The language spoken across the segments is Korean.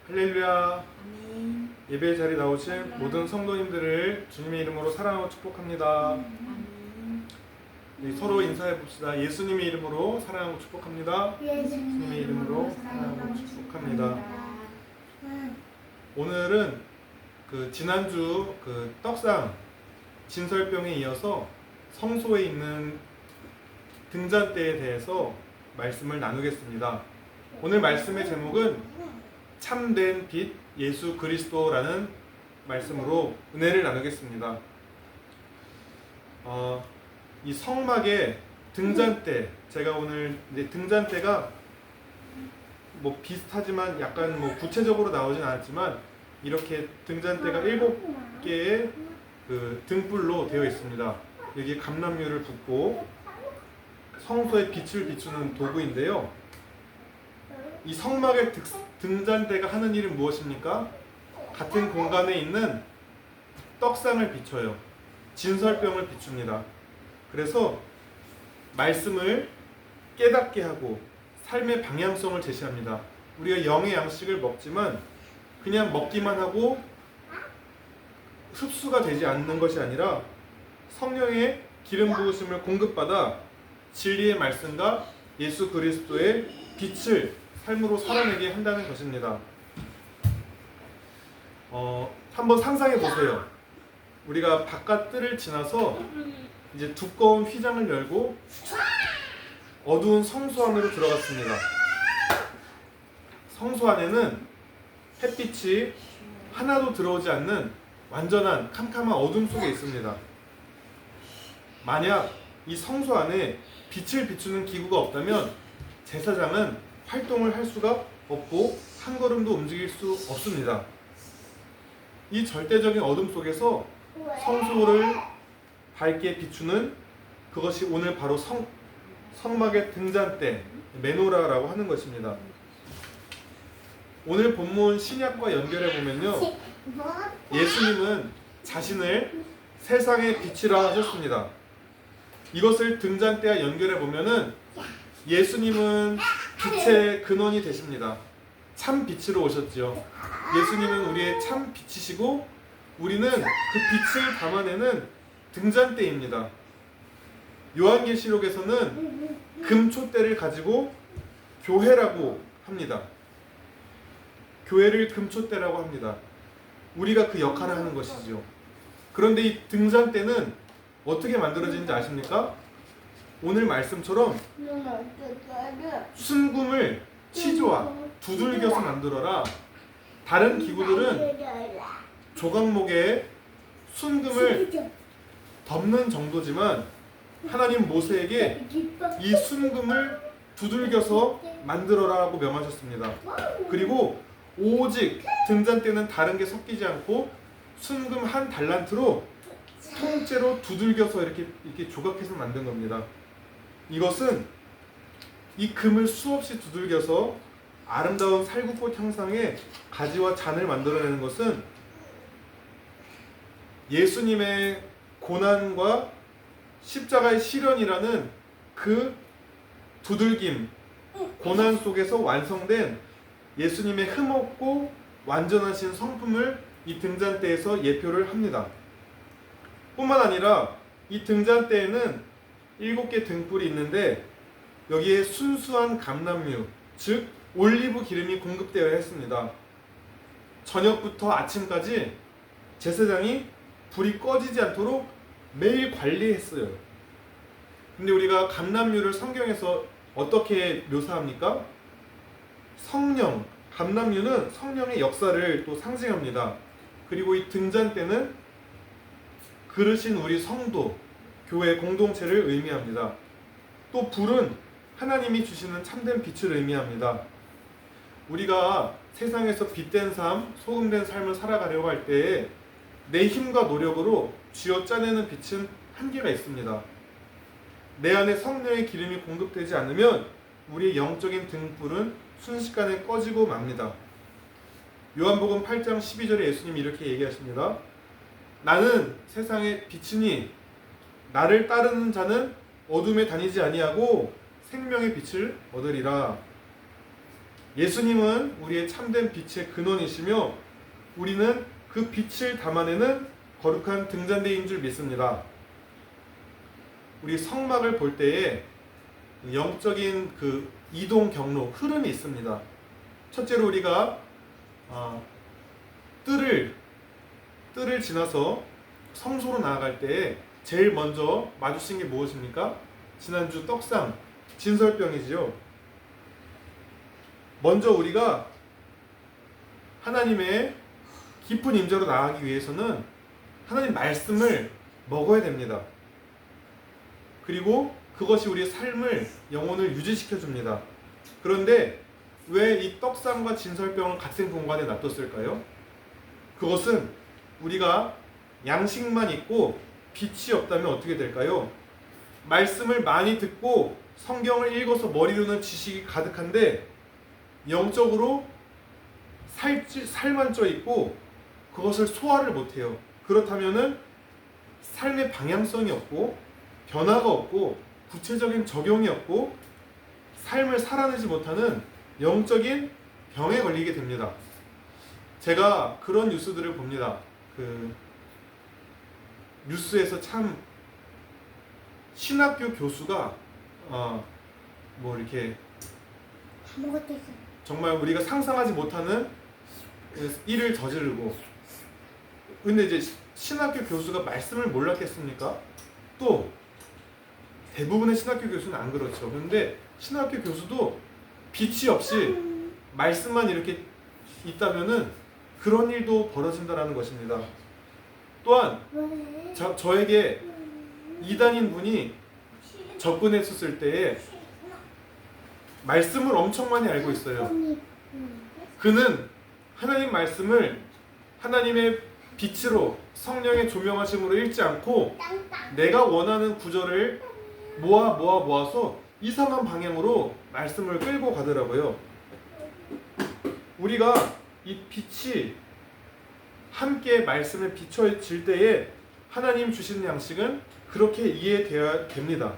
할렐루야. 아멘. 예배 자리에 나오신 모든 성도님들을 주님의 이름으로 사랑하고 축복합니다. 아멘. 우리 서로 인사해 봅시다. 예수님의 이름으로 사랑하고 축복합니다. 예수님의 이름으로 사랑하고 축복합니다. 오늘은 지난주 떡상 진설병에 이어서 성소에 있는 등잔대에 대해서 말씀을 나누겠습니다. 오늘 말씀의 제목은 참된 빛 예수 그리스도라는 말씀으로 은혜를 나누겠습니다. 이 성막의 등잔대, 제가 오늘 이제 등잔대가 비슷하지만 약간 구체적으로 나오진 않았지만 이렇게 등잔대가 7개의 등불로 되어 있습니다. 여기 감람류를 붓고 성소에 빛을 비추는 도구인데요. 이 성막의 등잔대가 하는 일은 무엇입니까? 같은 공간에 있는 떡상을 비춰요. 진설병을 비춥니다. 그래서 말씀을 깨닫게 하고 삶의 방향성을 제시합니다. 우리가 영의 양식을 먹지만 그냥 먹기만 하고 흡수가 되지 않는 것이 아니라 성령의 기름 부으심을 공급받아 진리의 말씀과 예수 그리스도의 빛을 삶으로 살아내게 한다는 것입니다. 한번 상상해 보세요. 우리가 바깥 뜰을 지나서 이제 두꺼운 휘장을 열고 어두운 성소 안으로 들어갔습니다. 성소 안에는 햇빛이 하나도 들어오지 않는 완전한 캄캄한 어둠 속에 있습니다. 만약 이 성소 안에 빛을 비추는 기구가 없다면 제사장은 활동을 할 수가 없고 한 걸음도 움직일 수 없습니다. 이 절대적인 어둠 속에서 성소를 밝게 비추는 그것이 오늘 바로 성막의 등잔대 메노라라고 하는 것입니다. 오늘 본문 신약과 연결해 보면요, 예수님은 자신을 세상의 빛이라 하셨습니다. 이것을 등잔대와 연결해 보면은 예수님은 빛의 근원이 되십니다. 참 빛으로 오셨죠. 예수님은 우리의 참 빛이시고 우리는 그 빛을 담아내는 등잔대입니다. 요한계시록에서는 금촛대를 가지고 교회라고 합니다. 교회를 금촛대라고 합니다. 우리가 그 역할을 하는 것이죠. 그런데 이 등잔대는 어떻게 만들어지는지 아십니까? 오늘 말씀처럼 순금을 치조와 두들겨서 만들어라. 다른 기구들은 조각목에 순금을 덮는 정도지만 하나님 모세에게 이 순금을 두들겨서 만들어라고 명하셨습니다. 그리고 오직 등잔대는 다른 게 섞이지 않고 순금 한 달란트로 통째로 두들겨서 이렇게 조각해서 만든 겁니다. 이것은 이 금을 수없이 두들겨서 아름다운 살구꽃 형상의 가지와 잔을 만들어내는 것은 예수님의 고난과 십자가의 시련이라는 그 두들김, 고난 속에서 완성된 예수님의 흠없고 완전하신 성품을 이 등잔대에서 예표를 합니다. 뿐만 아니라 이 등잔대에는 7개 등불이 있는데 여기에 순수한 감람류, 즉 올리브 기름이 공급되어야 했습니다. 저녁부터 아침까지 제사장이 불이 꺼지지 않도록 매일 관리했어요. 근데 우리가 감람류를 성경에서 어떻게 묘사합니까? 성령, 감람류는 성령의 역사를 또 상징합니다. 그리고 이 등잔대는 그르신 우리 성도, 교회 공동체를 의미합니다. 또 불은 하나님이 주시는 참된 빛을 의미합니다. 우리가 세상에서 빛된 삶, 소금된 삶을 살아가려고 할 때에 내 힘과 노력으로 쥐어짜내는 빛은 한계가 있습니다. 내 안에 성령의 기름이 공급되지 않으면 우리의 영적인 등불은 순식간에 꺼지고 맙니다. 요한복음 8장 12절에 예수님이 이렇게 얘기하십니다. 나는 세상의 빛이니 나를 따르는 자는 어둠에 다니지 아니하고 생명의 빛을 얻으리라. 예수님은 우리의 참된 빛의 근원이시며 우리는 그 빛을 담아내는 거룩한 등잔대인 줄 믿습니다. 우리 성막을 볼 때에 영적인 그 이동 경로, 흐름이 있습니다. 첫째로 우리가 뜰을 지나서 성소로 나아갈 때에 제일 먼저 마주친 게 무엇입니까? 지난주 떡상, 진설병이지요. 먼저 우리가 하나님의 깊은 임재로 나아가기 위해서는 하나님 말씀을 먹어야 됩니다. 그리고 그것이 우리의 삶을, 영혼을 유지시켜 줍니다. 그런데 왜 이 떡상과 진설병을 같은 공간에 놔뒀을까요? 그것은 우리가 양식만 있고 빛이 없다면 어떻게 될까요? 말씀을 많이 듣고 성경을 읽어서 머리로는 지식이 가득한데 영적으로 살만 쪄 있고 그것을 소화를 못해요. 그렇다면은 삶의 방향성이 없고 변화가 없고 구체적인 적용이 없고 삶을 살아내지 못하는 영적인 병에 걸리게 됩니다. 제가 그런 뉴스들을 봅니다. 뉴스에서 참 신학교 교수가 뭐 이렇게 아무것도 있어. 정말 우리가 상상하지 못하는 일을 저지르고, 근데 이제 신학교 교수가 말씀을 몰랐겠습니까? 또 대부분의 신학교 교수는 안 그렇죠. 그런데 신학교 교수도 빛이 없이 말씀만 이렇게 있다면은 그런 일도 벌어진다라는 것입니다. 또한 왜? 저에게 이단인 분이 접근했었을 때에 말씀을 엄청 많이 알고 있어요. 그는 하나님 말씀을 하나님의 빛으로 성령의 조명하심으로 읽지 않고 내가 원하는 구절을 모아서 이상한 방향으로 말씀을 끌고 가더라고요. 우리가 이 빛이 함께 말씀에 비춰질 때에 하나님 주시는 양식은 그렇게 이해되어야 됩니다.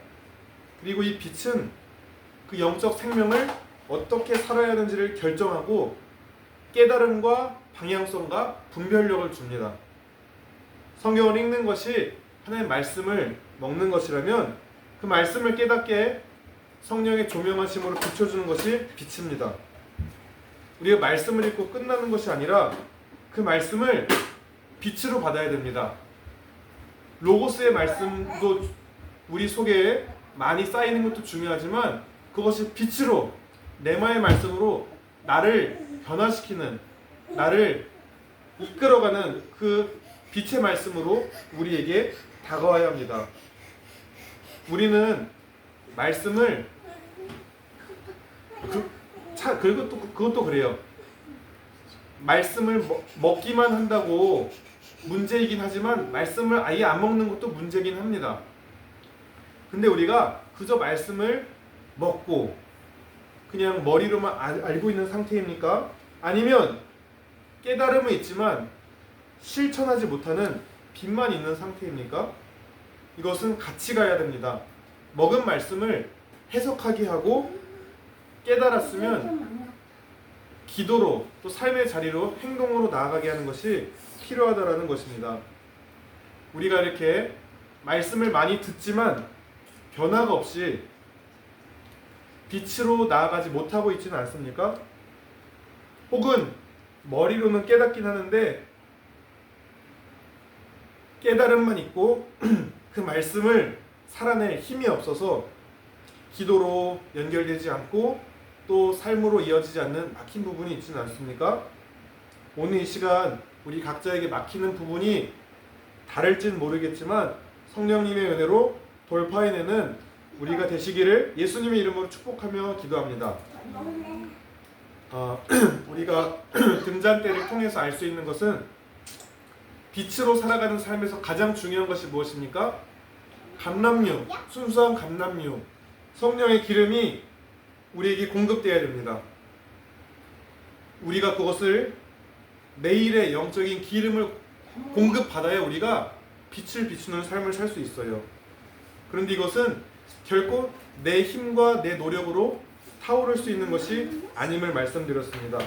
그리고 이 빛은 그 영적 생명을 어떻게 살아야 하는지를 결정하고 깨달음과 방향성과 분별력을 줍니다. 성경을 읽는 것이 하나님의 말씀을 먹는 것이라면 그 말씀을 깨닫게 성령의 조명하심으로 비춰주는 것이 빛입니다. 우리가 말씀을 읽고 끝나는 것이 아니라 그 말씀을 빛으로 받아야 됩니다. 로고스의 말씀도 우리 속에 많이 쌓이는 것도 중요하지만 그것이 빛으로, 레마의 말씀으로 나를 변화시키는, 나를 이끌어가는 그 빛의 말씀으로 우리에게 다가와야 합니다. 우리는 말씀을 그것도 그래요. 말씀을 먹기만 한다고 문제이긴 하지만 말씀을 아예 안 먹는 것도 문제긴 합니다. 근데 우리가 그저 말씀을 먹고 그냥 머리로만 알고 있는 상태입니까? 아니면 깨달음은 있지만 실천하지 못하는 빛만 있는 상태입니까? 이것은 같이 가야 됩니다. 먹은 말씀을 해석하게 하고 깨달았으면 기도로 또 삶의 자리로 행동으로 나아가게 하는 것이 필요하다라는 것입니다. 우리가 이렇게 말씀을 많이 듣지만 변화가 없이 빛으로 나아가지 못하고 있지는 않습니까? 혹은 머리로는 깨닫긴 하는데 깨달음만 있고 그 말씀을 살아낼 힘이 없어서 기도로 연결되지 않고 또 삶으로 이어지지 않는 막힌 부분이 있지는 않습니까? 오늘 이 시간 우리 각자에게 막히는 부분이 다를진 모르겠지만 성령님의 은혜로 돌파해내는 우리가 되시기를 예수님의 이름으로 축복하며 기도합니다. 우리가 등잔대를 통해서 알 수 있는 것은 빛으로 살아가는 삶에서 가장 중요한 것이 무엇입니까? 감람류, 순수한 감람류, 성령의 기름이 우리에게 공급되어야 됩니다. 우리가 그것을 매일의 영적인 기름을 공급받아야 우리가 빛을 비추는 삶을 살 수 있어요. 그런데 이것은 결코 내 힘과 내 노력으로 타오를 수 있는 것이 아님을 말씀드렸습니다.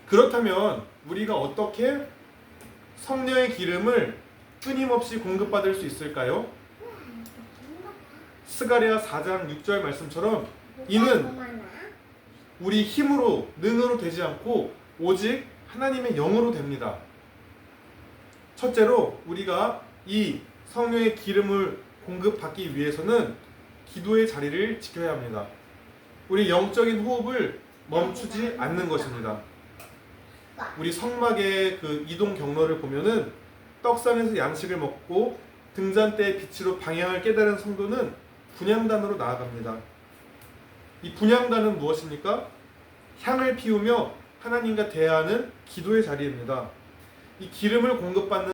그렇다면 우리가 어떻게 성령의 기름을 끊임없이 공급받을 수 있을까요? 스가랴 4장 6절 말씀처럼 이는 우리 힘으로 능으로 되지 않고 오직 하나님의 영으로 됩니다. 첫째로 우리가 이 성령의 기름을 공급받기 위해서는 기도의 자리를 지켜야 합니다. 우리 영적인 호흡을 멈추지 않는 것입니다. 우리 성막의 그 이동 경로를 보면은 떡상에서 양식을 먹고 등잔대의 빛으로 방향을 깨달은 성도는 분향단으로 나아갑니다. 이 분향단은 무엇입니까? 향을 피우며 하나님과 대화하는 기도의 자리입니다. 이 기름을 공급받는